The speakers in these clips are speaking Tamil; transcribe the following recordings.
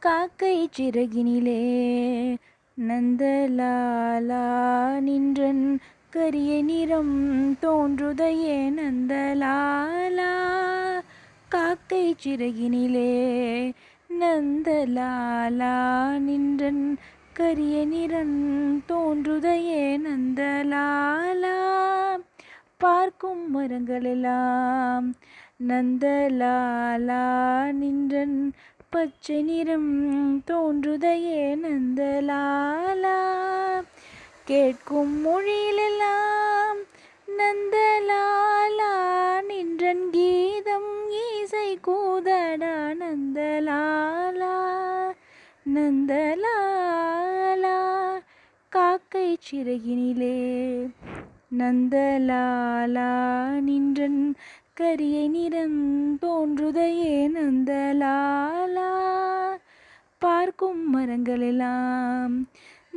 காக்கை சிறகினிலே நந்தலாலா நின்றன் கரிய நிறம் தோன்றுதையே நந்தலாலா. காக்கை சிறகினிலே நந்தலாலா நின்றன் கரிய நிறம் தோன்றுதையே நந்தலாலா. பார்க்கும் மரங்களெல்லாம் நந்தலாலா நின்றன் பச்சை நிறம் தோன்றுதையே நந்தலாலா. கேட்கும் மொழியிலெல்லாம் நந்தலாலா நின்றன் கீதம் இசை கூதடா நந்தலாலா நந்தலாலா. காக்கை சிறகினிலே நந்தலாலா நின்றன் கரிய நிறம் தோன்றுதையே நந்தலாலா. பார்க்கும் மரங்களெல்லாம்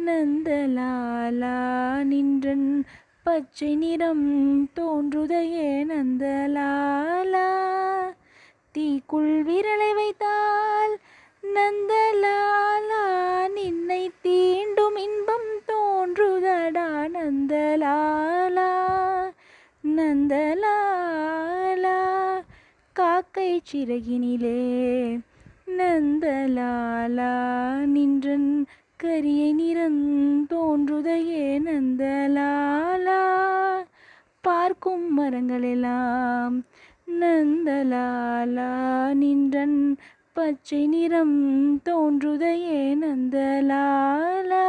நந்தலாலா நின்றன் பச்சை நிறம் தோன்றுதையே நந்தலாலா. தீக்குள் விரலை வைத்தால் நந்தலாலா நின்னை தீண்டும் இன்பம் தோன்றுதடா நந்தலாலா நந்தலாலா. காக்கை சிறகினிலே நந்தலாலா நின்றன் கரிய நிறம் தோன்றுதையே நந்தலாலா. பார்க்கும் மரங்களெல்லாம் நந்தலாலா நின்றன் பச்சை நிறம் தோன்றுதையே நந்தலாலா.